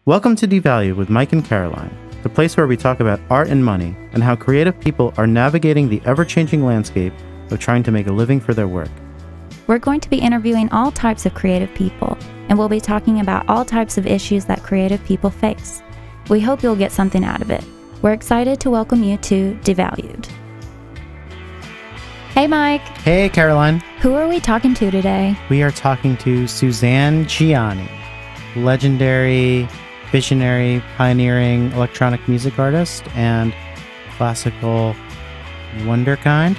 Welcome to Devalued with Mike and Caroline, the place where we talk about art and money and how creative people are navigating the ever-changing landscape of trying to make a living for their work. We're going to be interviewing all types of creative people, and we'll be talking about all types of issues that creative people face. We hope you'll get something out of it. We're excited to welcome you to Devalued. Hey, Mike. Hey, Caroline. Who are we talking to today? We are talking to Suzanne Ciani, legendary, visionary, pioneering electronic music artist and classical wonderkind.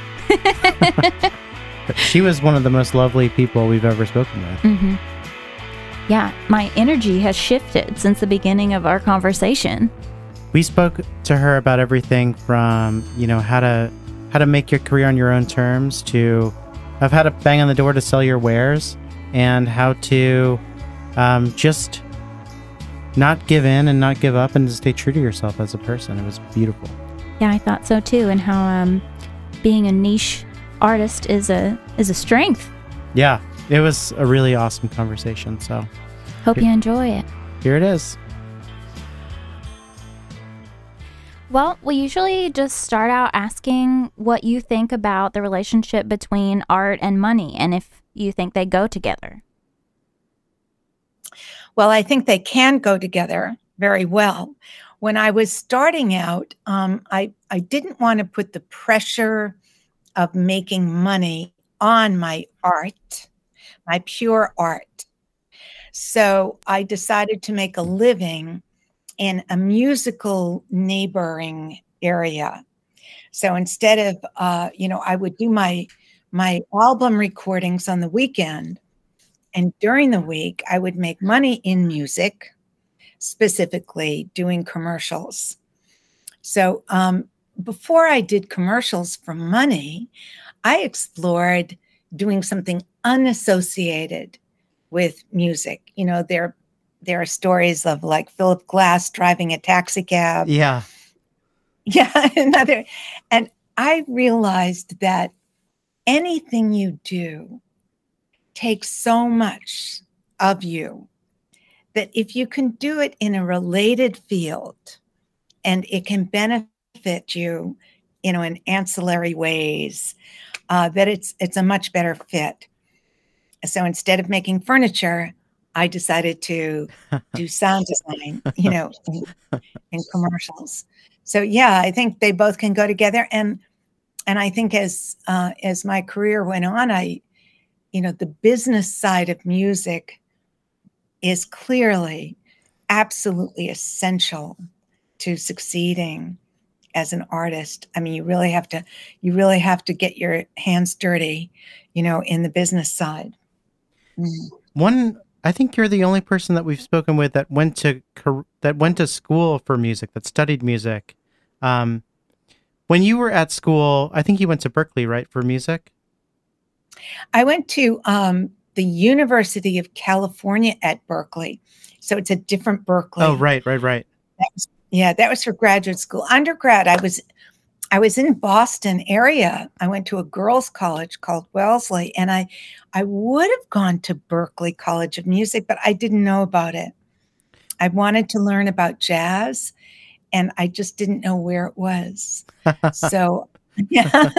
She was one of the most lovely people we've ever spoken with. Mm-hmm. Yeah, my energy has shifted since the beginning of our conversation. We spoke to her about everything from, how to make your career on your own terms to how to bang on the door to sell your wares and how to just not give in and not give up and to stay true to yourself as a person. It was beautiful. Yeah, I thought so too, and how being a niche artist is a strength. Yeah, it was a really awesome conversation. So hope you enjoy it. Here it is. Well, we usually just start out asking what you think about the relationship between art and money and if you think they go together. Well, I think they can go together very well. When I was starting out, I didn't want to put the pressure of making money on my art, my pure art. So I decided to make a living in a musical neighboring area. So instead of, I would do my album recordings on the weekend, and during the week, I would make money in music, specifically doing commercials. So before I did commercials for money, I explored doing something unassociated with music. There are stories of like Philip Glass driving a taxi cab. Yeah. Yeah. And I realized that anything you do takes so much of you that if you can do it in a related field and it can benefit you, in ancillary ways, that it's a much better fit. So instead of making furniture, I decided to do sound design, in commercials. So yeah, I think they both can go together. And I think as my career went on, the business side of music is clearly absolutely essential to succeeding as an artist. I mean, you really have to get your hands dirty, in the business side. Mm. I think you're the only person that we've spoken with that went to school for music, that studied music. When you were at school, I think you went to Berkeley, right, for music? I went to the University of California at Berkeley. So it's a different Berkeley. Oh, right. That was for graduate school. Undergrad, I was in Boston area. I went to a girls' college called Wellesley, and I would have gone to Berkeley College of Music, but I didn't know about it. I wanted to learn about jazz, and I just didn't know where it was. So, yeah.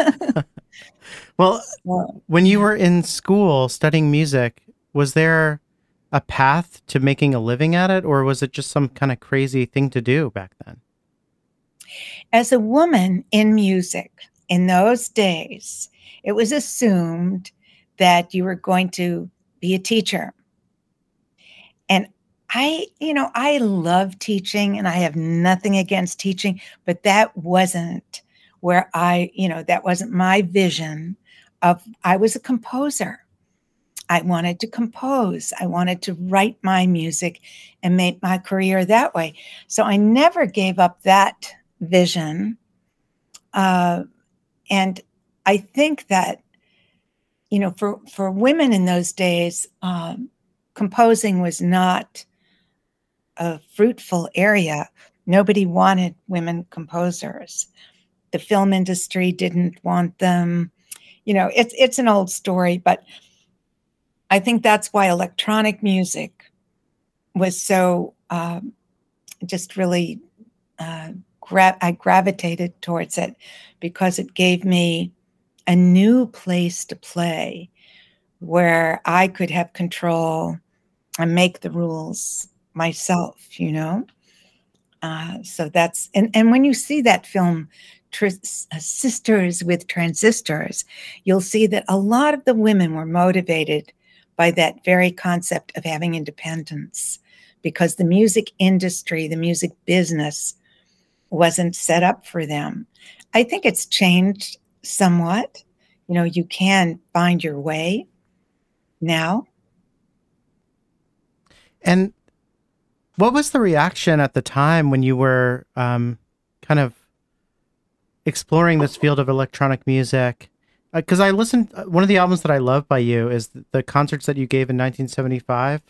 Well, when you were in school studying music, was there a path to making a living at it, or was it just some kind of crazy thing to do back then? As a woman in music in those days, it was assumed that you were going to be a teacher. And I love teaching and I have nothing against teaching, but that wasn't where that wasn't my vision I was a composer. I wanted to compose. I wanted to write my music and make my career that way. So I never gave up that vision. And I think that, for women in those days, composing was not a fruitful area. Nobody wanted women composers. The film industry didn't want them. It's an old story, but I think that's why electronic music was so just really, I gravitated towards it because it gave me a new place to play where I could have control and make the rules myself, you know? So that's, and when you see that film, Sisters with Transistors, you'll see that a lot of the women were motivated by that very concept of having independence, because the music industry, the music business wasn't set up for them. I think it's changed somewhat. You know, you can find your way now. And what was the reaction at the time when you were kind of exploring this field of electronic music? Because I listened, one of the albums that I love by you is the concerts that you gave in 1975.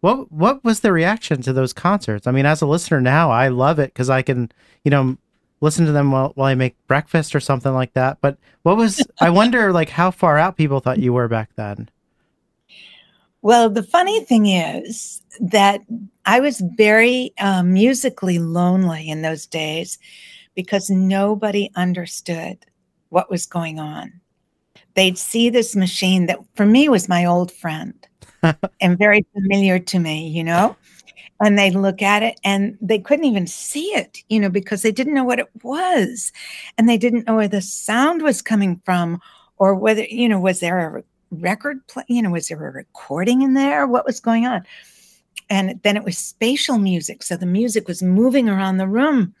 What was the reaction to those concerts? I mean, as a listener now, I love it because I can, you know, listen to them while I make breakfast or something like that. But what was, I wonder, like, how far out people thought you were back then. Well, the funny thing is that I was very musically lonely in those days because nobody understood what was going on. They'd see this machine that for me was my old friend and very familiar to me, you know, and they'd look at it and they couldn't even see it, you know, because they didn't know what it was. And they didn't know where the sound was coming from, or whether, you know, was there a record play, you know, was there a recording in there? What was going on? And then it was spatial music. So the music was moving around the room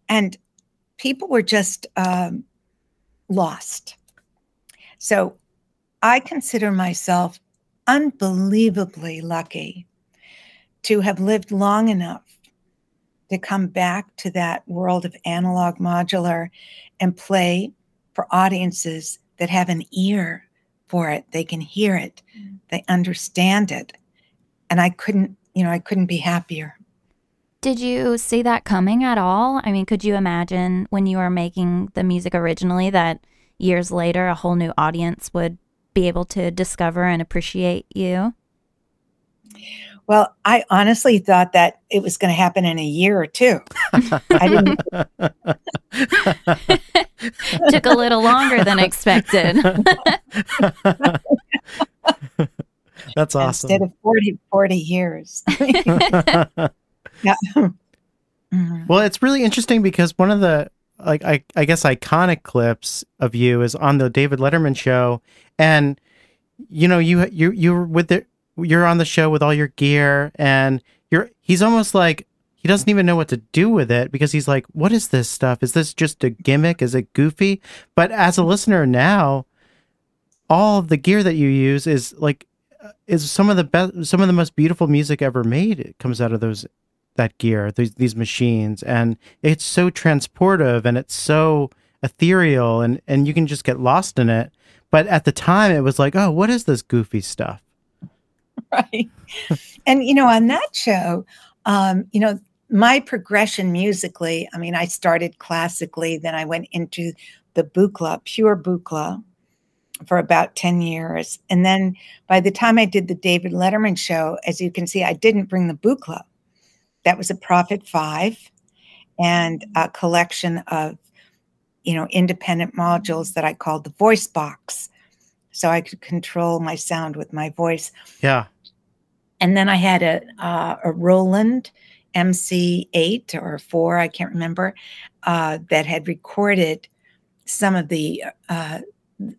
and people were just lost. So I consider myself unbelievably lucky to have lived long enough to come back to that world of analog modular and play for audiences that have an ear for it. They can hear it. They understand it. And I couldn't be happier. Did you see that coming at all? I mean, could you imagine when you were making the music originally that years later a whole new audience would be able to discover and appreciate you? Well, I honestly thought that it was going to happen in a year or two. I didn't. Took a little longer than expected. That's awesome. Instead of 40 years. Yeah. Well, it's really interesting because one of the, like, I guess iconic clips of you is on the David Letterman show, and you know, you're on the show with all your gear, and he's almost like he doesn't even know what to do with it because he's like, what is this stuff? Is this just a gimmick? Is it goofy? But as a listener now, all of the gear that you use is like is some of the best, some of the most beautiful music ever made. It comes out of that gear, these machines, and it's so transportive and it's so ethereal, and you can just get lost in it. But at the time it was like, oh, what is this goofy stuff? Right. And, you know, on that show, you know, my progression musically, I mean, I started classically, then I went into the buchla, pure buchla, for about 10 years. And then by the time I did the David Letterman show, as you can see, I didn't bring the buchla. That was a Prophet 5 and a collection of, you know, independent modules that I called the voice box. So I could control my sound with my voice. Yeah. And then I had a Roland MC8 or 4, I can't remember, that had recorded some of the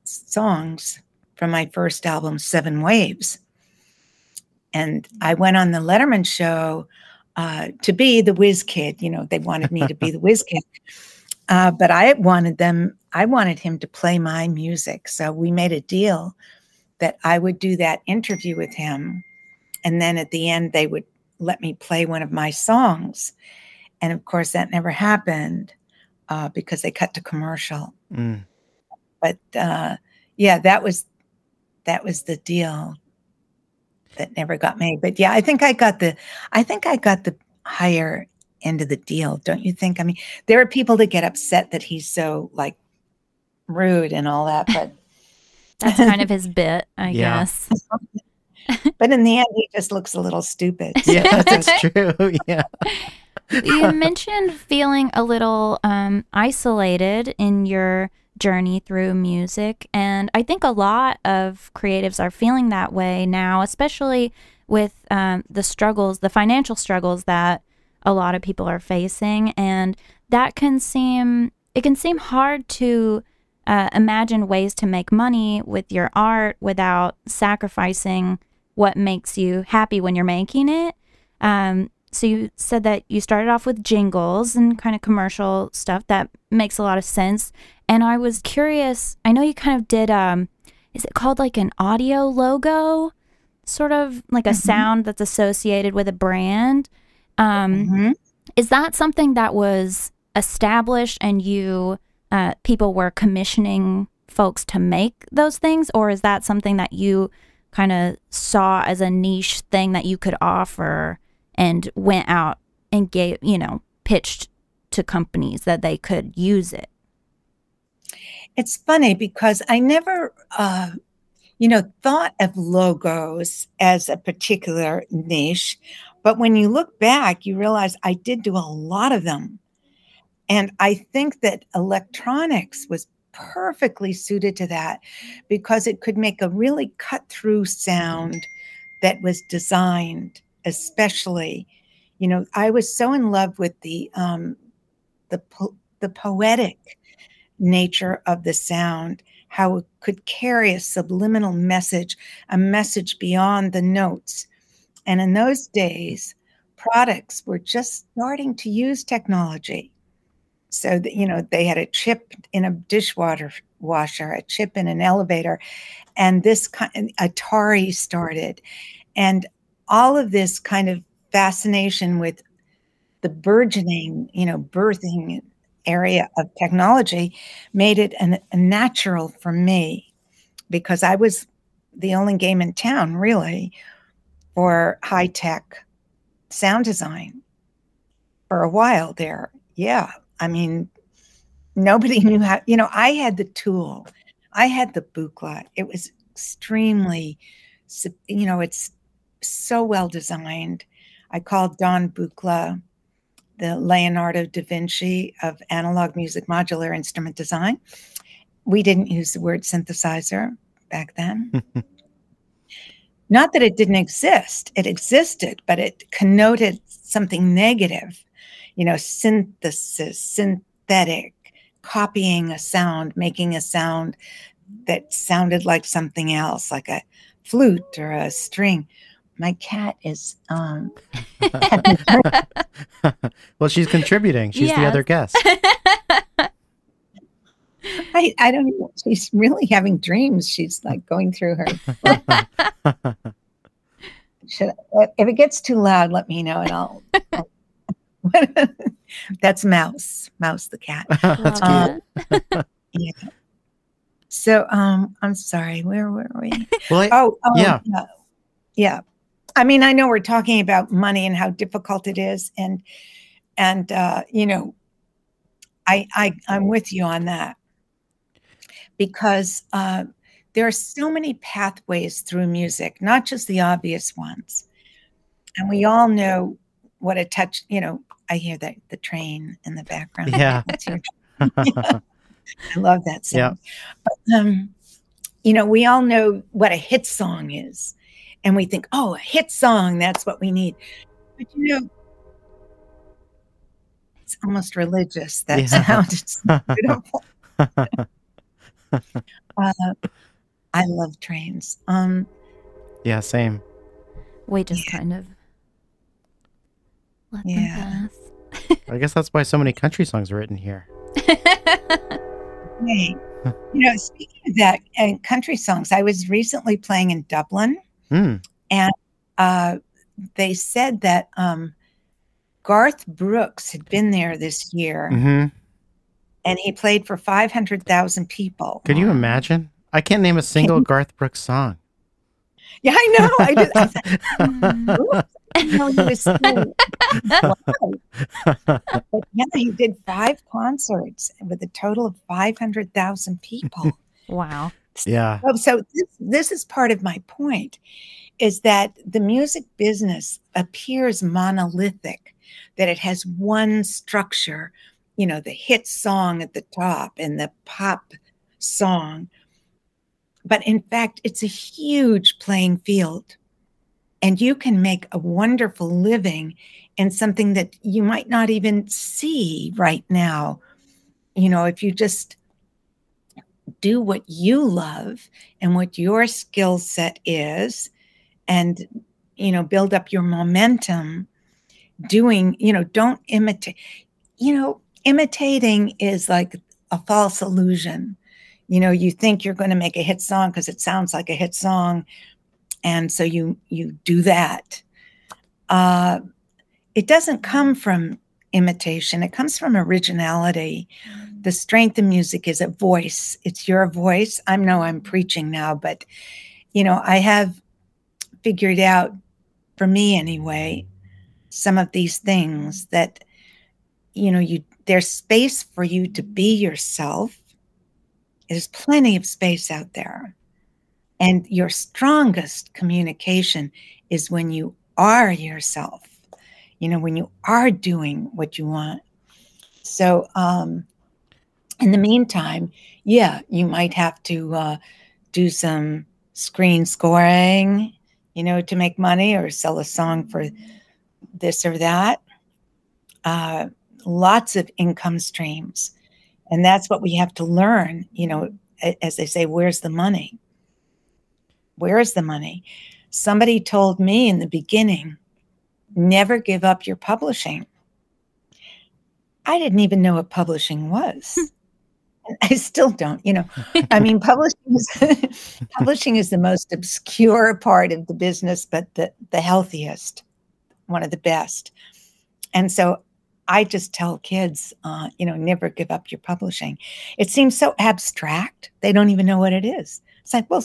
songs from my first album, 7 Waves. And I went on the Letterman show to be the whiz kid. You know, they wanted me to be the whiz kid. But I wanted him to play my music. So we made a deal that I would do that interview with him. And then at the end, they would let me play one of my songs. And of course, that never happened because they cut to commercial. Mm. But yeah, that was the deal that never got made. But yeah, I think I got the higher end of the deal, don't you think? I mean, there are people that get upset that he's so like rude and all that, but that's kind of his bit, I guess. But in the end, he just looks a little stupid. Yeah, that's true. Yeah. You mentioned feeling a little isolated in your journey through music, and I think a lot of creatives are feeling that way now, especially with the financial struggles that a lot of people are facing, and that can seem hard to imagine ways to make money with your art without sacrificing what makes you happy when you're making it. So you said that you started off with jingles and kind of commercial stuff. That makes a lot of sense. And I was curious, I know you kind of did, is it called like an audio logo? Sort of like a sound that's associated with a brand. Is that something that was established and you, people were commissioning folks to make those things? Or is that something that you kind of saw as a niche thing that you could offer and went out and gave, pitched to companies that they could use it? It's funny because I never, thought of logos as a particular niche. But when you look back, you realize I did do a lot of them. And I think that electronics was perfectly suited to that because it could make a really cut-through sound that was designed, especially, I was so in love with the poetic nature of the sound, how it could carry a subliminal message, a message beyond the notes. And in those days, products were just starting to use technology. So that, they had a chip in a dishwasher, a chip in an elevator, and this Atari started. And all of this kind of fascination with the burgeoning, birthing area of technology made it a natural for me because I was the only game in town, really, for high-tech sound design for a while there. Yeah. I mean, nobody knew how, I had the tool. I had the buchla. It was extremely, it's so well designed. I called Don Buchla the Leonardo da Vinci of analog music modular instrument design. We didn't use the word synthesizer back then. Not that it didn't exist. It existed, but it connoted something negative. Synthesis, synthetic, copying a sound, making a sound that sounded like something else, like a flute or a string. My cat is well, she's contributing. She's the other guest. I don't know. She's really having dreams. She's like going through her. If it gets too loud, let me know and I'll That's Mouse the cat. That's cute. Yeah. So I'm sorry, where were we? Well, yeah. I mean, I know we're talking about money and how difficult it is, and I'm with you on that because there are so many pathways through music, not just the obvious ones, and we all know what a touch. I hear that the train in the background. Yeah. That's your I love that sound. Yeah. But, we all know what a hit song is. And we think, oh, a hit song, that's what we need. But, it's almost religious, that sound. It's beautiful. I love trains. Yeah, same. We just kind of let them pass. I guess that's why so many country songs are written here. Hey, speaking of that, and country songs, I was recently playing in Dublin, and they said that Garth Brooks had been there this year, and he played for 500,000 people. Can you imagine? I can't name a single Garth Brooks song. Yeah, I know. I did. I thought, no, he was so but yeah, he did 5 concerts with a total of 500,000 people. Wow. Yeah. So this is part of my point, is that the music business appears monolithic, that it has one structure, the hit song at the top and the pop song. But in fact, it's a huge playing field. And you can make a wonderful living in something that you might not even see right now. If you just do what you love and what your skill set is, and, build up your momentum doing, don't imitate. Imitating is like a false illusion. You think you're going to make a hit song because it sounds like a hit song. And so you do that. It doesn't come from imitation. It comes from originality. The strength of music is a voice. It's your voice. I know I'm preaching now, but, I have figured out, for me anyway, some of these things that, there's space for you to be yourself. There's plenty of space out there. And your strongest communication is when you are yourself, when you are doing what you want. So in the meantime, you might have to do some screen scoring, to make money, or sell a song for this or that. Lots of income streams. And that's what we have to learn, as they say, where's the money? Where is the money? Somebody told me in the beginning, never give up your publishing. I didn't even know what publishing was. I still don't, I mean, publishing is the most obscure part of the business, but the healthiest, one of the best. And so I just tell kids, never give up your publishing. It seems so abstract. They don't even know what it is. It's like, well,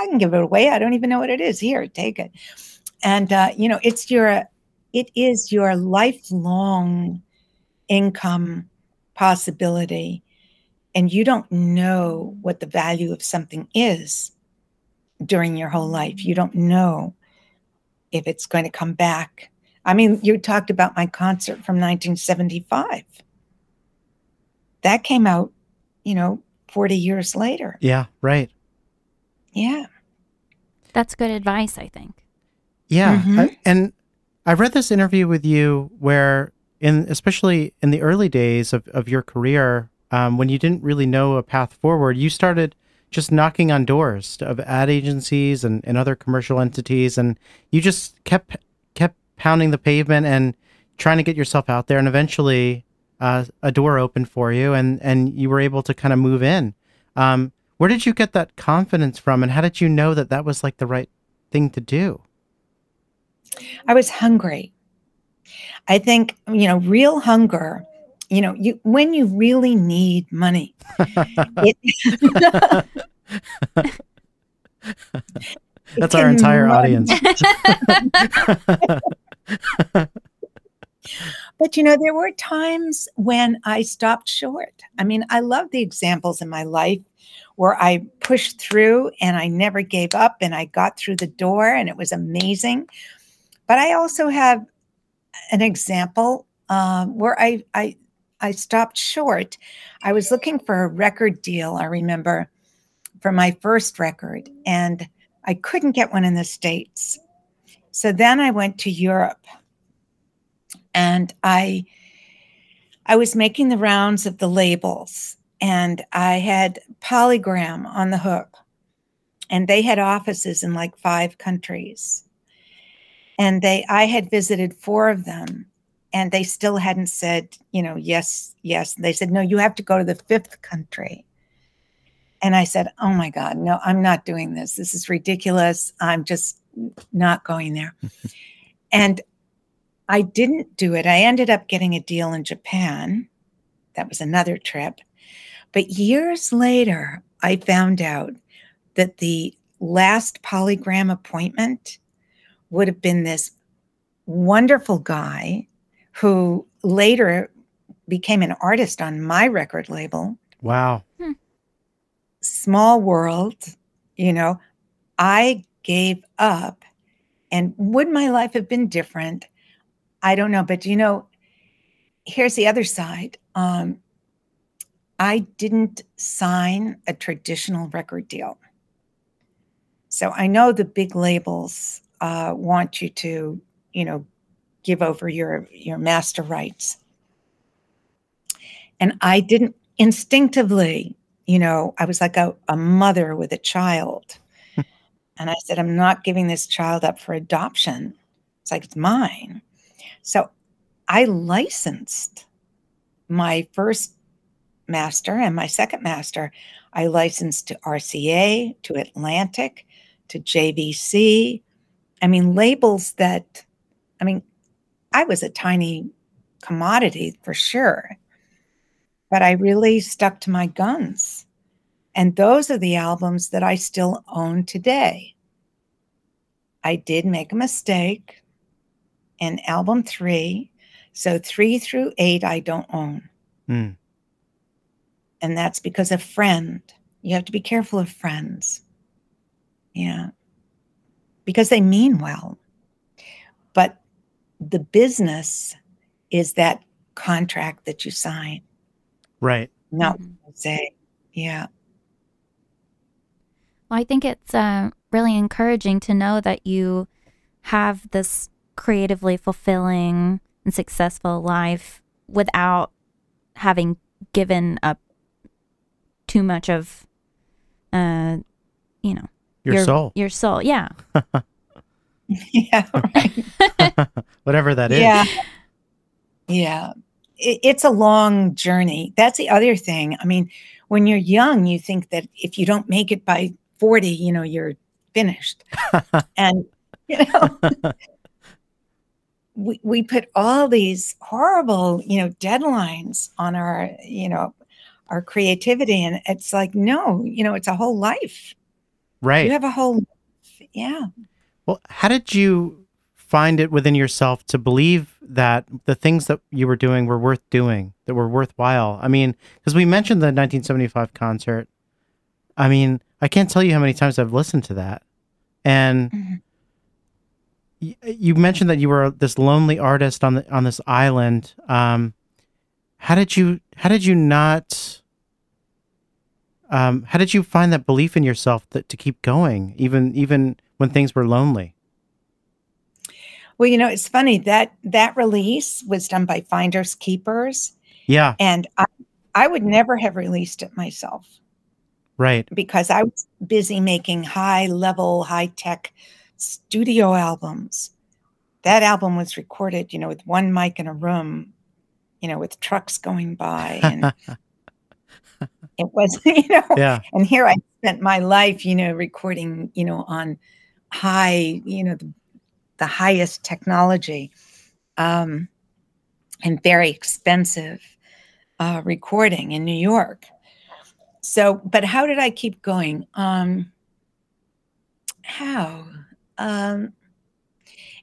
I can give it away. I don't even know what it is. Here, take it. And, it is your lifelong income possibility. And you don't know what the value of something is during your whole life. You don't know if it's going to come back. I mean, you talked about my concert from 1975. That came out, 40 years later. Yeah, right. Yeah. That's good advice, I think. Yeah. Mm-hmm. And I read this interview with you where, especially in the early days of your career, when you didn't really know a path forward, you started just knocking on doors of ad agencies and other commercial entities, and you just kept pounding the pavement and trying to get yourself out there, and eventually a door opened for you, and you were able to kind of move in. Where did you get that confidence from, and how did you know that was like the right thing to do? I was hungry. I think, real hunger, when you really need money. That's our entire audience. But, there were times when I stopped short. I mean, I love the examples in my life where I pushed through and I never gave up and I got through the door and it was amazing. But I also have an example where I stopped short. I was looking for a record deal, I remember, for my first record, and I couldn't get one in the States. So then I went to Europe, and I was making the rounds of the labels, and I had Polygram on the hook, and they had offices in like 5 countries. And I had visited 4 of them, and they still hadn't said, yes, yes. They said, no, you have to go to the 5th country. And I said, oh my God, no, I'm not doing this. This is ridiculous. I'm just not going there. And I didn't do it. I ended up getting a deal in Japan. That was another trip. But years later, I found out that the last Polygram appointment would have been this wonderful guy who later became an artist on my record label. Wow. Small world, I gave up And would my life have been different? I don't know. But, here's the other side. I didn't sign a traditional record deal. So I know the big labels want you to, give over your master rights. And I didn't instinctively, I was like a mother with a child. And I said, I'm not giving this child up for adoption. It's like, it's mine. So I licensed my first master and my second master. I licensed to RCA, to Atlantic, to JVC. I mean, labels that, I was a tiny commodity for sure, but I really stuck to my guns. And those are the albums that I still own today. I did make a mistake in album 3. So 3 through 8, I don't own. Mm. And that's because a friend. You have to be careful of friends. Yeah. Because they mean well. But the business is that contract that you sign. Right. Not say, yeah. Well, I think it's really encouraging to know that you have this creatively fulfilling and successful life without having given up too much of, Your soul. Your soul, yeah. Yeah, right. Whatever that is. Yeah. Yeah. It's a long journey. That's the other thing. I mean, when you're young, you think that if you don't make it by 40, you're finished. And, we put all these horrible, deadlines on our creativity. And it's like, no, it's a whole life. Right. You have a whole life. Yeah. Well, how did you find it within yourself to believe that the things that you were doing were worth doing, that were worthwhile? I mean, because we mentioned the 1975 concert. I mean, I can't tell you how many times I've listened to that. And you mentioned that you were this lonely artist on this island. How did you find that belief in yourself to keep going, even when things were lonely? Well, it's funny that release was done by Finders Keepers. Yeah. And I would never have released it myself. Right. Because I was busy making high-tech studio albums. That album was recorded, with one mic in a room, with trucks going by. And it was, yeah. And here I spent my life, recording, on high, the highest technology, and very expensive recording in New York. So, but how did I keep going?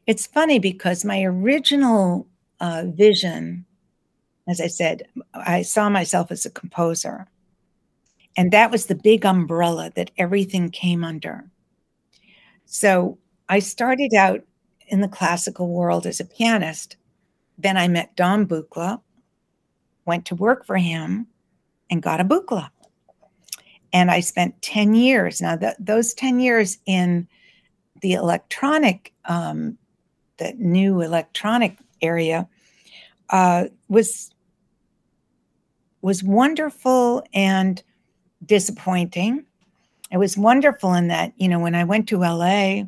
It's funny because my original vision, as I said, I saw myself as a composer. And that was the big umbrella that everything came under. So I started out in the classical world as a pianist. Then I met Don Buchla, went to work for him, and got a Buchla. And I spent 10 years. Now, those 10 years in the electronic, the new electronic area, was wonderful and disappointing. It was wonderful in that, when I went to LA,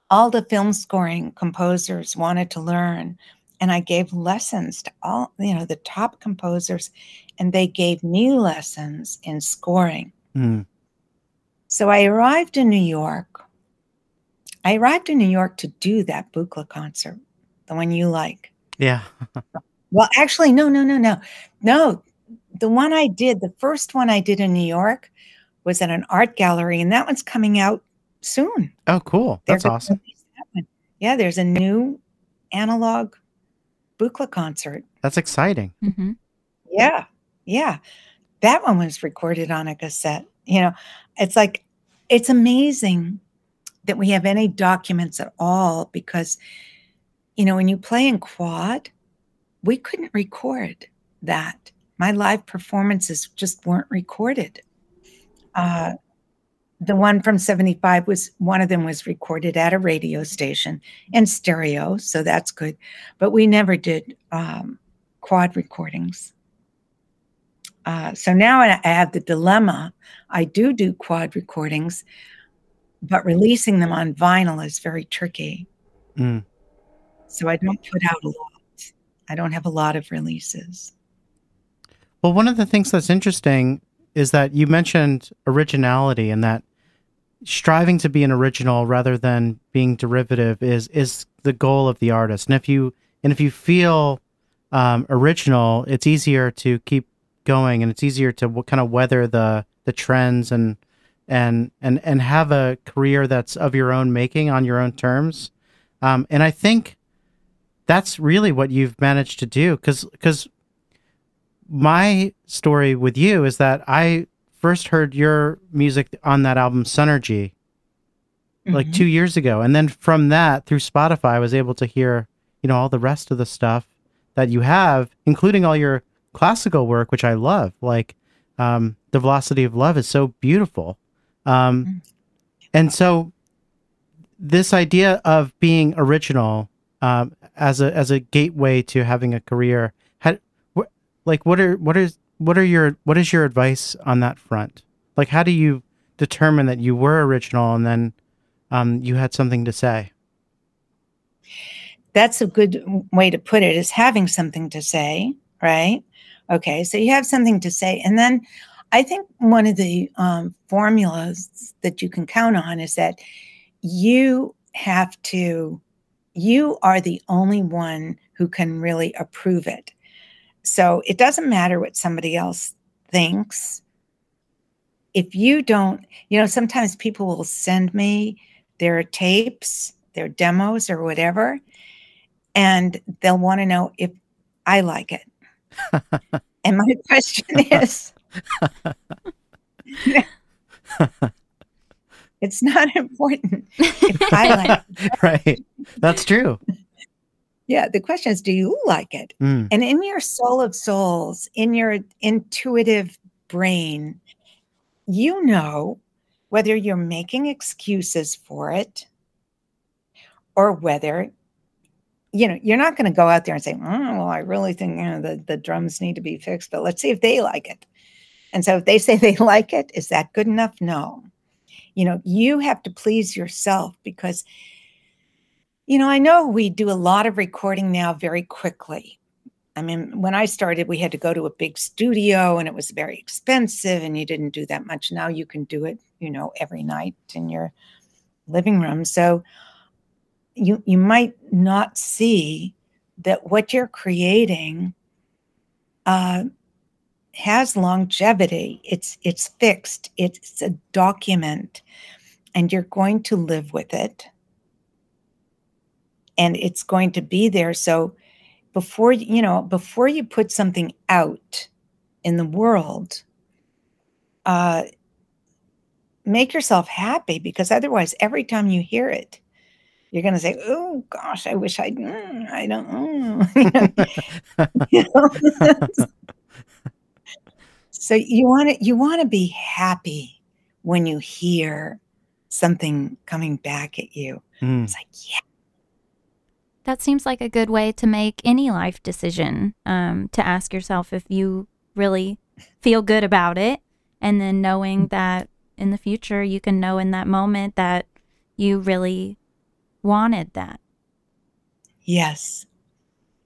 all the film scoring composers wanted to learn. And I gave lessons to all, the top composers, and they gave me lessons in scoring. Mm. So I arrived in New York. I arrived in New York to do that Buchla concert, the one you like. Yeah. Well, actually, no. The one I did, the first one I did in New York was at an art gallery, and that one's coming out soon. Oh, cool. That's awesome. Yeah, there's a new analog Buchla concert. That's exciting. Mm-hmm. Yeah. That one was recorded on a cassette. It's like, it's amazing that we have any documents at all, because, you know, when you play in quad, we couldn't record that. My live performances just weren't recorded. The one from 75 one of them was recorded at a radio station in stereo, so that's good. But we never did quad recordings. So now I have the dilemma. I do quad recordings, but releasing them on vinyl is very tricky. Mm. So I don't put out a lot. I don't have a lot of releases. Well, one of the things that's interesting is that you mentioned originality, and that striving to be an original rather than being derivative is the goal of the artist. And if you feel original, it's easier to keep going, and it's easier to kind of weather the trends and have a career that's of your own making on your own terms. And I think that's really what you've managed to do, because my story with you is that I first heard your music on that album Synergy like 2 years ago, and then from that through Spotify I was able to hear, you know, all the rest of the stuff that you have, including all your classical work, which I love. Like The Velocity of Love is so beautiful. And so this idea of being original as a gateway to having a career, what is your advice on that front? Like, how do you determine that you were original and then you had something to say? That's a good way to put it, is having something to say, right? Okay, so you have something to say. And then I think one of the formulas that you can count on is that you are the only one who can really approve it. So it doesn't matter what somebody else thinks. If you don't, you know, sometimes people will send me their tapes, their demos or whatever, and they'll want to know if I like it. And my question is, it's not important if I like it. Right. That's true. Yeah, the question is, do you like it? And in your soul of souls, in your intuitive brain, you know whether you're making excuses for it or whether, you know, you're not going to go out there and say, well, I really think, you know, the drums need to be fixed, but let's see if they like it. And so if they say they like it, is that good enough? No. You know, you have to please yourself, because, you know, I know we do a lot of recording now very quickly. I mean, when I started, we had to go to a big studio and it was very expensive and you didn't do that much. Now you can do it, you know, every night in your living room. So you might not see that what you're creating has longevity. It's fixed. It's a document, and you're going to live with it. And it's going to be there. So before you put something out in the world, make yourself happy, because otherwise, every time you hear it, you're going to say, "Oh gosh, I wish I don't know." You know? So you want to be happy when you hear something coming back at you. It's like, yeah. That seems like a good way to make any life decision, to ask yourself if you really feel good about it, and then knowing that in the future you can know in that moment that you really wanted that. Yes.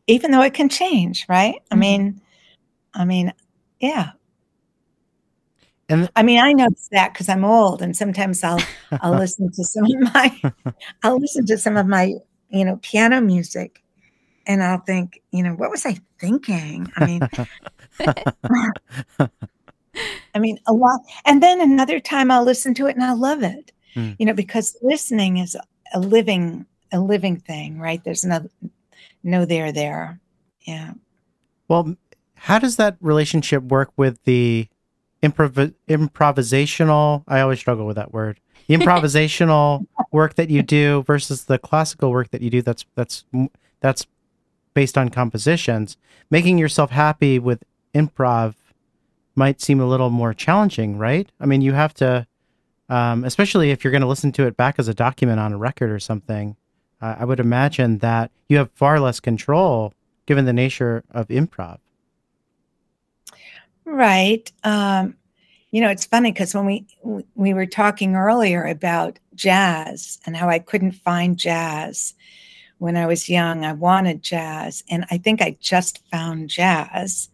Even though it can change, right? I mean, yeah. And I mean, I notice that because I'm old, and sometimes I'll listen to some of my you know, piano music, and I'll think, you know, what was I thinking? I mean, a lot. And then another time I'll listen to it and I'll love it, you know, because listening is a living thing, right? There's no there. Yeah. well, how does that relationship work with the improvisational? I always struggle with that word. the improvisational work that you do versus the classical work that you do. That's based on compositions. Making yourself happy with improv might seem a little more challenging, right? I mean, you have to, especially if you're going to listen to it back as a document on a record or something. I would imagine that you have far less control given the nature of improv. Right. It's funny because when we were talking earlier about jazz and how I couldn't find jazz when I was young. I wanted jazz, and I think I just found jazz.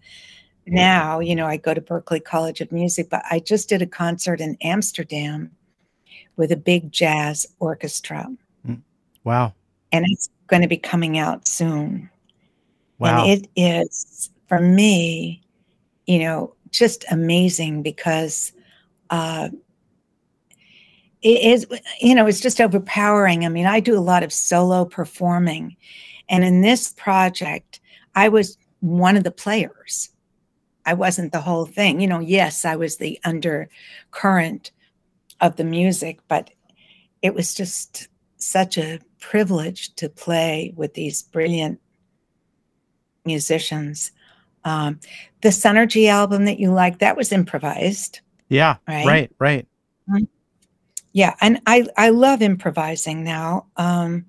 Now, I go to Berklee College of Music, but I just did a concert in Amsterdam with a big jazz orchestra. Wow. And it's going to be coming out soon. Wow. And it is, for me, just amazing because it's just overpowering. I mean, I do a lot of solo performing. And in this project, I was one of the players. I wasn't the whole thing. Yes, I was the undercurrent of the music, but it was just such a privilege to play with these brilliant musicians. The Synergy album that you like, that was improvised. Yeah, right. Mm-hmm. Yeah, and I love improvising now. And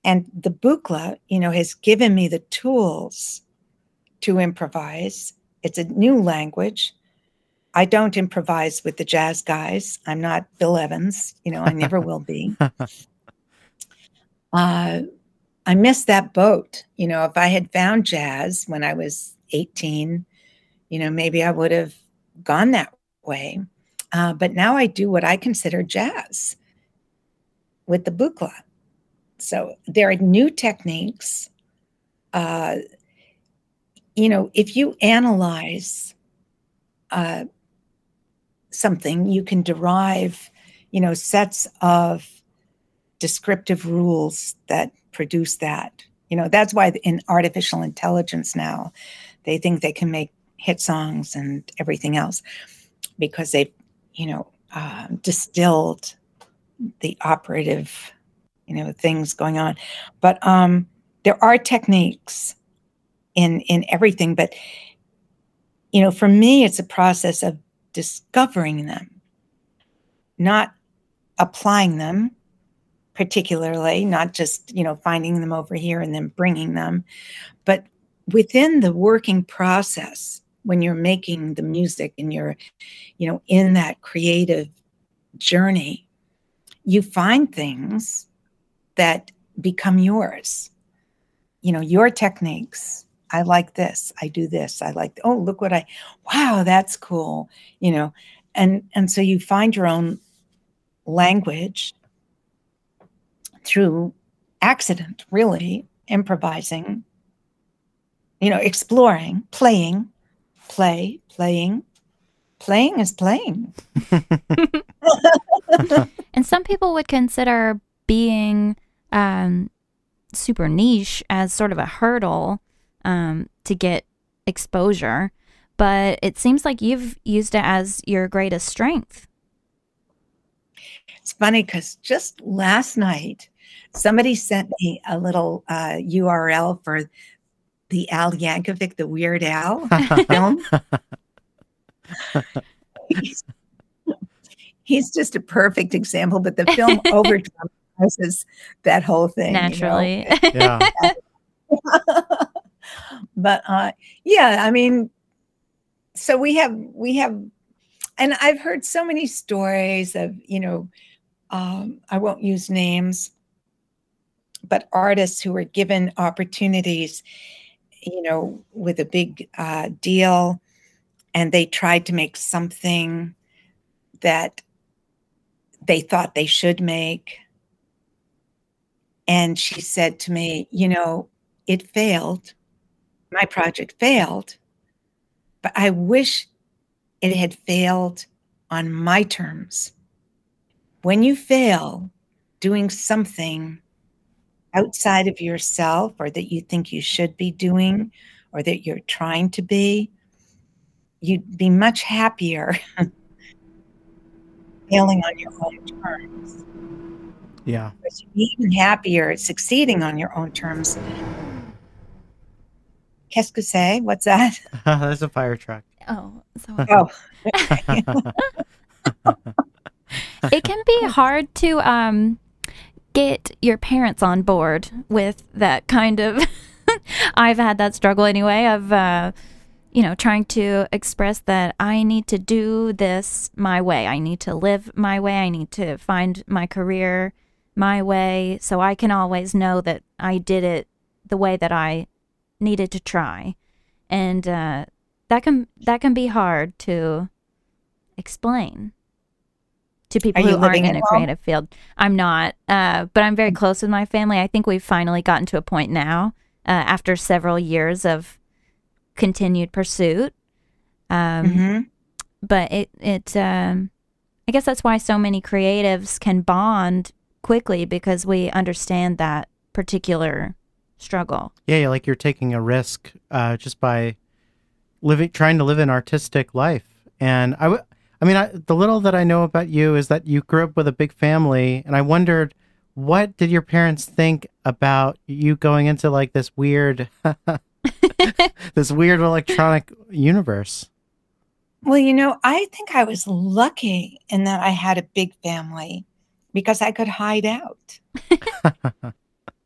the Buchla, has given me the tools to improvise. It's a new language. I don't improvise with the jazz guys. I'm not Bill Evans. I never will be. I miss that boat. If I had found jazz when I was 18, maybe I would have gone that way. But now I do what I consider jazz with the Buchla. So there are new techniques. If you analyze something, you can derive, sets of descriptive rules that produce that. That's why in artificial intelligence now, they think they can make hit songs and everything else because they've, distilled the operative, things going on. But there are techniques in everything. But, for me, it's a process of discovering them, not applying them particularly, not just, finding them over here and then bringing them. But within the working process, when you're making the music and you're, in that creative journey, you find things that become yours, your techniques. I like this. I do this. I like, oh, look what wow, that's cool. And so you find your own language through accident, really, improvising, exploring, playing is playing. And some people would consider being super niche as sort of a hurdle to get exposure, but it seems like you've used it as your greatest strength. It's funny because just last night, somebody sent me a little URL for the Al Yankovic, the Weird Al film. He's just a perfect example, but the film over-dramatizes that whole thing. Naturally. Yeah. But yeah, I mean, so we have, and I've heard so many stories of, I won't use names, but artists who were given opportunities, with a big deal, and they tried to make something that they thought they should make. And she said to me, it failed. My project failed, but I wish it had failed on my terms. When you fail doing something outside of yourself, or that you think you should be doing, or that you're trying to be, you'd be much happier failing on your own terms. Yeah. Because you're even happier succeeding on your own terms. Qu'est-ce que c'est? What's that? That's a fire truck. Oh, so Oh, it can be hard to get your parents on board with that kind of I've had that struggle anyway of trying to express that I need to do this my way. I need to live my way. I need to find my career my way, so I can always know that I did it the way that I needed to try. And that can be hard to explain to people who aren't in a creative field. I'm not, but I'm very close with my family. I think we've finally gotten to a point now, after several years of continued pursuit. But I guess that's why so many creatives can bond quickly, because we understand that particular struggle. Yeah, like you're taking a risk just by trying to live an artistic life. And the little that I know about you is that you grew up with a big family, and I wondered, what did your parents think about you going into like this weird this weird electronic universe? Well, I think I was lucky in that I had a big family, because I could hide out.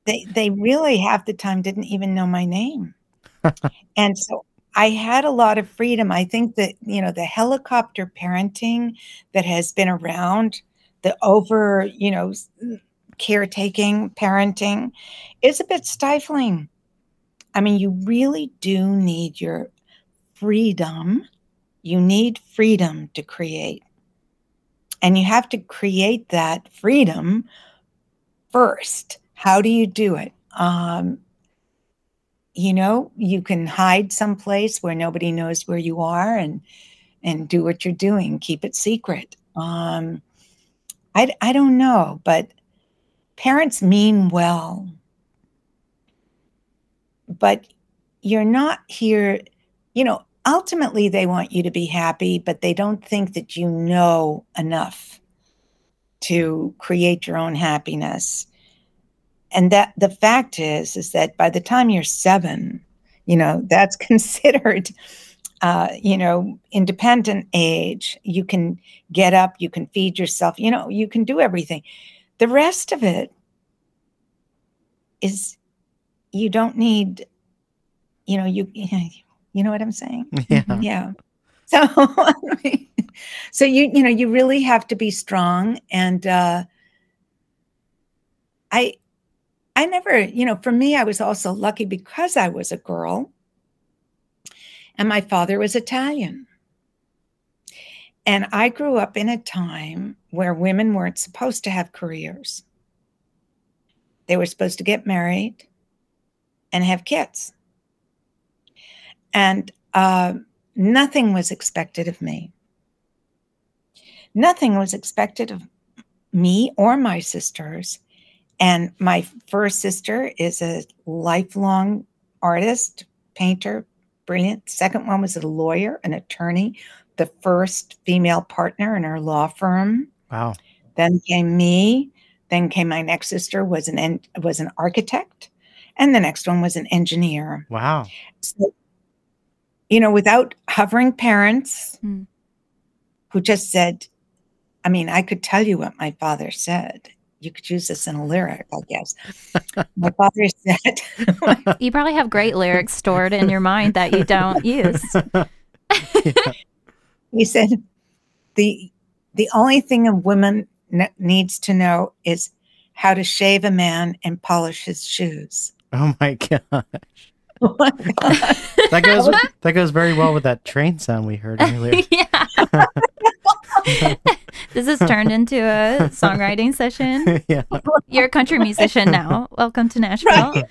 They really half the time didn't even know my name. And so I had a lot of freedom. I think that, the helicopter parenting that has been around, the caretaking parenting, is a bit stifling. I mean, you really do need your freedom. You need freedom to create. And you have to create that freedom first. How do you do it? You can hide someplace where nobody knows where you are and do what you're doing. Keep it secret. I don't know, but parents mean well. But you're not here, ultimately they want you to be happy, but they don't think that you know enough to create your own happiness. And that the fact is that by the time you're 7, that's considered, independent age. You can get up, you can feed yourself, you can do everything. The rest of it is, you don't need, you know what I'm saying? Yeah. Yeah. So, so you really have to be strong. And I never, for me, I was also lucky because I was a girl and my father was Italian. And I grew up in a time where women weren't supposed to have careers. They were supposed to get married and have kids. And nothing was expected of me. Nothing was expected of me or my sisters. And my first sister is a lifelong artist, painter, brilliant. Second one was a lawyer, an attorney, the first female partner in her law firm. Wow. Then came me. Then came my next sister, was an architect. And the next one was an engineer. Wow. So, without hovering parents who just said, I could tell you what my father said. You could use this in a lyric, I guess. My father said... You probably have great lyrics stored in your mind that you don't use. Yeah. He said, the only thing a woman needs to know is how to shave a man and polish his shoes. Oh my gosh. Oh my God. That goes very well with that train sound we heard earlier. Yeah. This has turned into a songwriting session. Yeah. You're a country musician now. Welcome to Nashville. Right.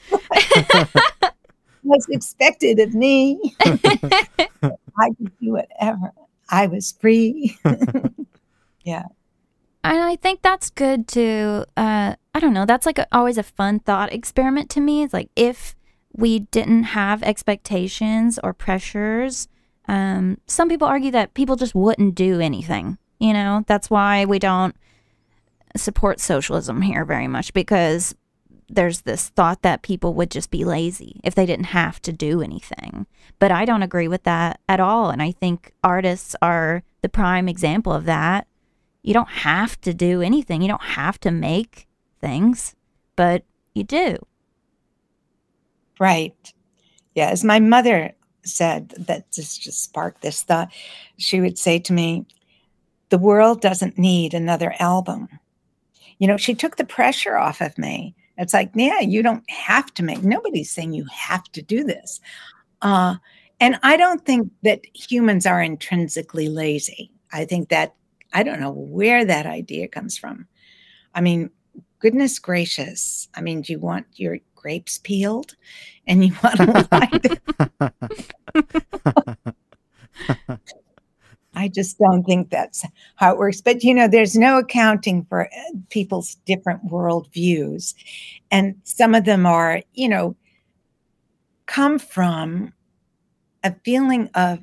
What's expected of me? I could do whatever. I was free. Yeah. And I think that's good to, I don't know, that's like always a fun thought experiment to me. It's like, if we didn't have expectations or pressures, some people argue that people just wouldn't do anything. You know, that's why we don't support socialism here very much, because there's this thought that people would just be lazy if they didn't have to do anything. But I don't agree with that at all. And I think artists are the prime example of that. You don't have to do anything. You don't have to make things, but you do. Right. Yeah. As my mother said, that just sparked this thought. She would say to me, the world doesn't need another album. You know, she took the pressure off of me. It's like, yeah, you don't have to make, nobody's saying you have to do this. And I don't think that humans are intrinsically lazy. I think that, I don't know where that idea comes from. I mean, goodness gracious. I mean, do you want your grapes peeled and you want to lie I just don't think that's how it works. But, you know, there's no accounting for people's different worldviews. And some of them are, you know, come from a feeling of,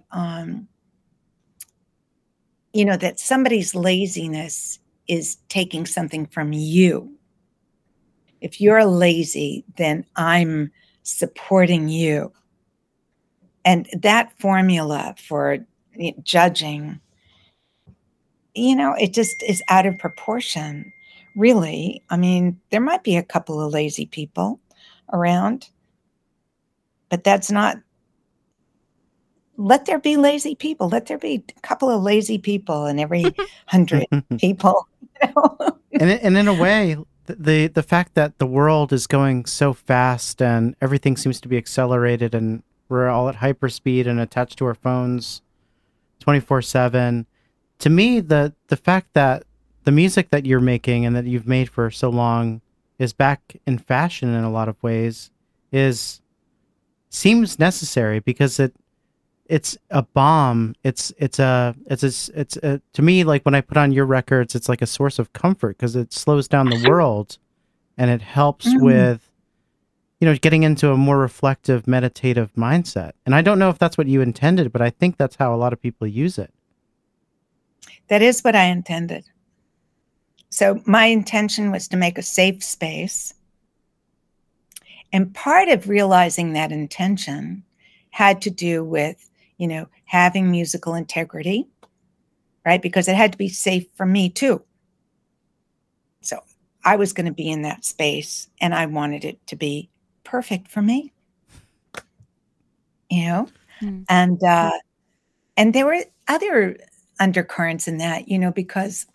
you know, that somebody's laziness is taking something from you. If you're lazy, then I'm supporting you. And that formula for judging, you know, it just is out of proportion, really. I mean, there might be a couple of lazy people around, but that's not, let there be lazy people. Let there be a couple of lazy people in every 100 people. You know? And in a way, the fact that the world is going so fast and everything seems to be accelerated and we're all at hyperspeed and attached to our phones 24/7. To me, the fact that the music that you're making and that you've made for so long is back in fashion in a lot of ways seems necessary, because it's a bomb. It's to me, like when I put on your records, it's like a source of comfort because it slows down the world and it helps with, you know, getting into a more reflective, meditative mindset. And I don't know if that's what you intended, but I think that's how a lot of people use it. That is what I intended. So my intention was to make a safe space. And part of realizing that intention had to do with, you know, having musical integrity, right? Because it had to be safe for me too. So I was going to be in that space and I wanted it to be perfect for me, you know? And there were other undercurrents in that, you know, because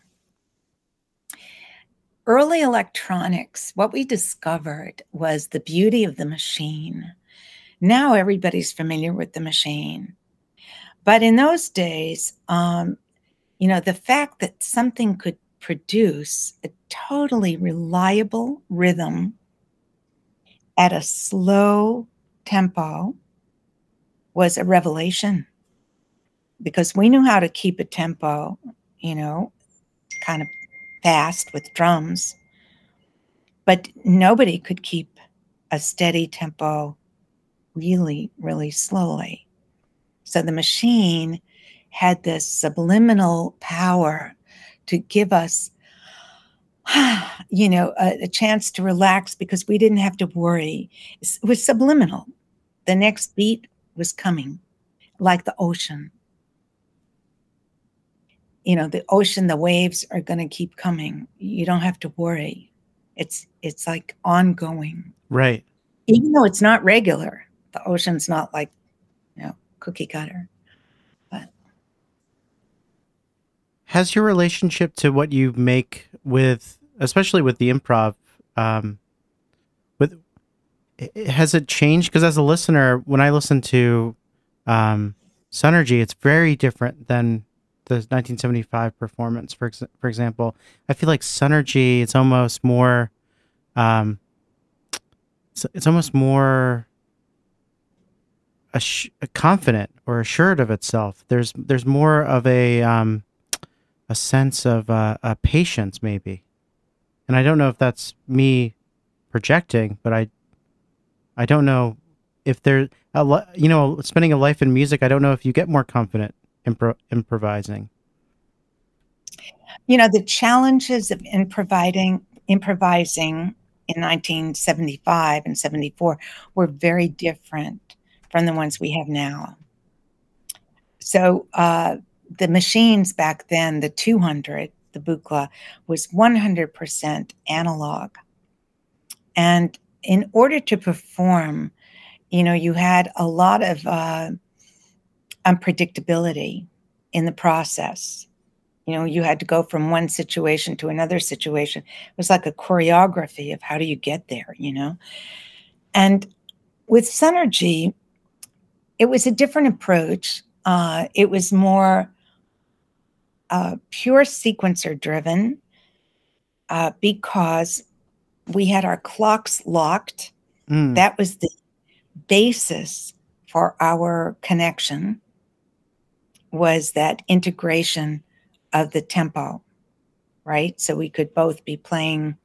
early electronics, what we discovered was the beauty of the machine. Now everybody's familiar with the machine. But in those days, you know, the fact that something could produce a totally reliable rhythm at a slow tempo was a revelation, because we knew how to keep a tempo, you know, kind of fast with drums, but nobody could keep a steady tempo really, really slowly. So the machine had this subliminal power to give us, you know, a chance to relax because we didn't have to worry. It was subliminal. The next beat was coming, like the ocean. You know, the ocean, the waves are going to keep coming. You don't have to worry. It's like ongoing. Right. Even though it's not regular. The ocean's not like, you know, cookie cutter. But has your relationship to what you make with, especially with the improv, has it changed? Because as a listener, when I listen to Synergy, it's very different than the 1975 performance, for example. I feel like Synergy, it's almost more, it's almost more confident or assured of itself. There's more of a sense of a patience, maybe. And I don't know if that's me projecting, but I don't know if there's you know, spending a life in music. I don't know if you get more confident improvising. The challenges of improvising in 1975 and 74 were very different from the ones we have now. So the machines back then, the 200, the Buchla, was 100% analog. And in order to perform, you had a lot of unpredictability in the process. You had to go from one situation to another situation. It was like a choreography of how do you get there, And with Synergy, it was a different approach. It was more pure sequencer driven because we had our clocks locked. That was the basis for our connection, was that integration of the tempo, right? So we could both be playing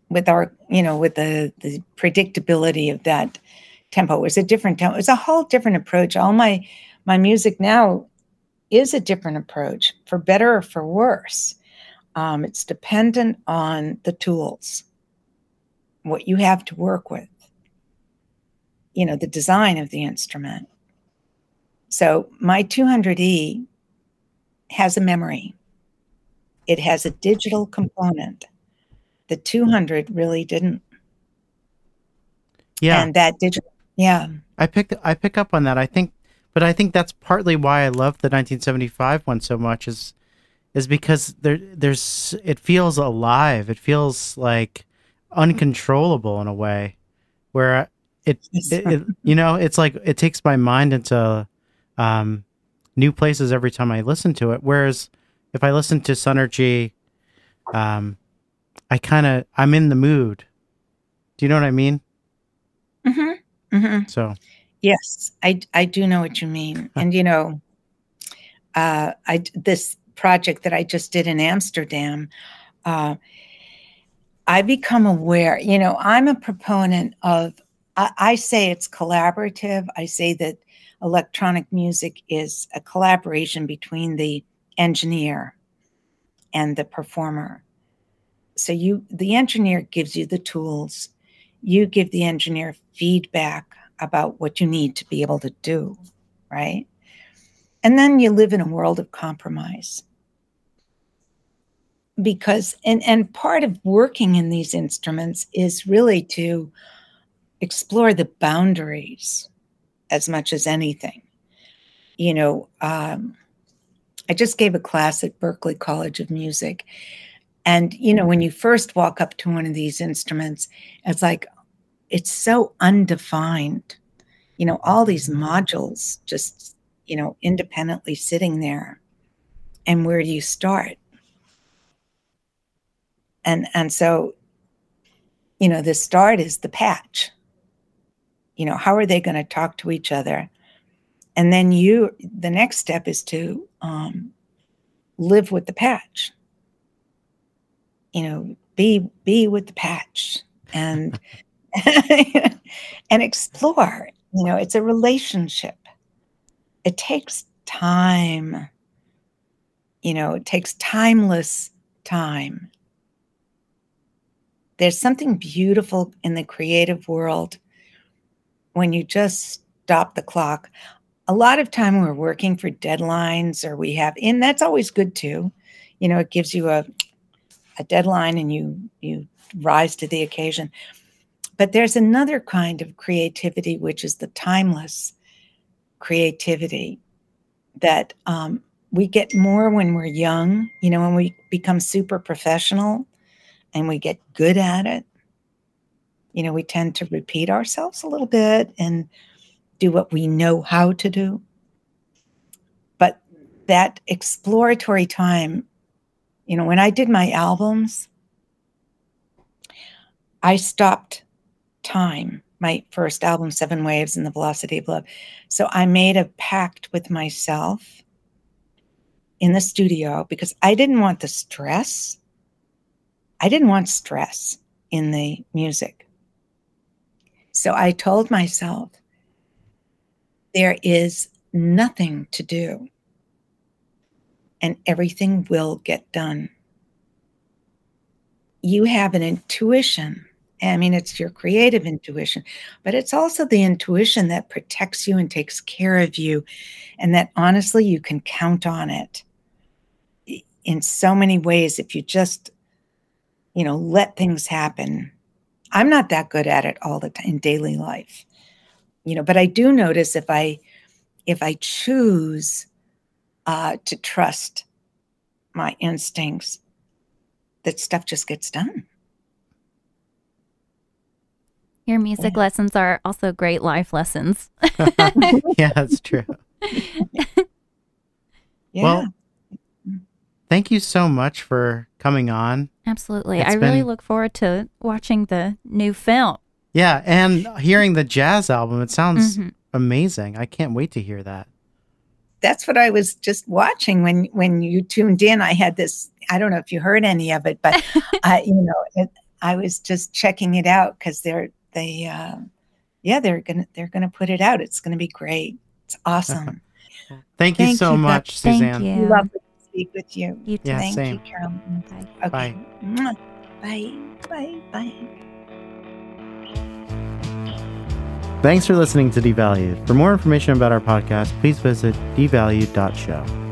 with our, with the predictability of that tempo. It was a different tempo. It was a whole different approach. All my music now is a different approach, for better or for worse. It's dependent on the tools, what you have to work with, the design of the instrument. So my 200E has a memory. It has a digital component. The 200 really didn't. Yeah. And that digital, yeah. I pick up on that. I think that's partly why I love the 1975 one so much is because it feels alive. It feels like uncontrollable in a way where it's like it takes my mind into new places every time I listen to it. Whereas if I listen to Synergy, I'm in the mood. Do you know what I mean? Mm-hmm. Mm-hmm. So yes, I do know what you mean. And this project that I just did in Amsterdam, I become aware, I'm a proponent of, I say it's collaborative. I say that electronic music is a collaboration between the engineer and the performer. So the engineer gives you the tools. You give the engineer feedback about what you need to be able to do, right? And then you live in a world of compromise. Because, and part of working in these instruments is really to explore the boundaries as much as anything. I just gave a class at Berklee College of Music. And, when you first walk up to one of these instruments, it's like, it's so undefined. All these modules just, independently sitting there. And where do you start? And so, the start is the patch. How are they going to talk to each other? And then the next step is to live with the patch. Be with the patch and and explore. It's a relationship. It takes time. It takes timeless time. There's something beautiful in the creative world when you just stop the clock. A lot of time we're working for deadlines, or and that's always good too. It gives you a deadline and you rise to the occasion. But there's another kind of creativity, which is the timeless creativity that we get more when we're young, when we become super professional and we get good at it. We tend to repeat ourselves a little bit and do what we know how to do. But that exploratory time, when I did my albums, I stopped time. My first album, 7 Waves and the Velocity of Love. So I made a pact with myself in the studio because I didn't want the stress. I didn't want stress in the music. So I told myself, there is nothing to do and everything will get done. You have an intuition. I mean, it's your creative intuition, but it's also the intuition that protects you and takes care of you, and that honestly, you can count on it in so many ways if you just, let things happen. I'm not that good at it all the time in daily life, but I do notice if I choose to trust my instincts, that stuff just gets done. Your music lessons are also great life lessons. Yeah, that's true. Yeah. Well, thank you so much for coming on. Absolutely. I really look forward to watching the new film. Yeah, and hearing the jazz album. It sounds amazing. I can't wait to hear that. That's what I was just watching when you tuned in. I had this, I don't know if you heard any of it, but I was just checking it out because they're gonna put it out. It's gonna be great. It's awesome. Thank you so much, Suzanne. Thank you. Lovely to speak with you. You too. Yeah, Thank same. you, Carolyn. Bye. Okay. Bye. Bye. Bye. Bye. Thanks for listening to Devalued. For more information about our podcast, please visit devalued.show.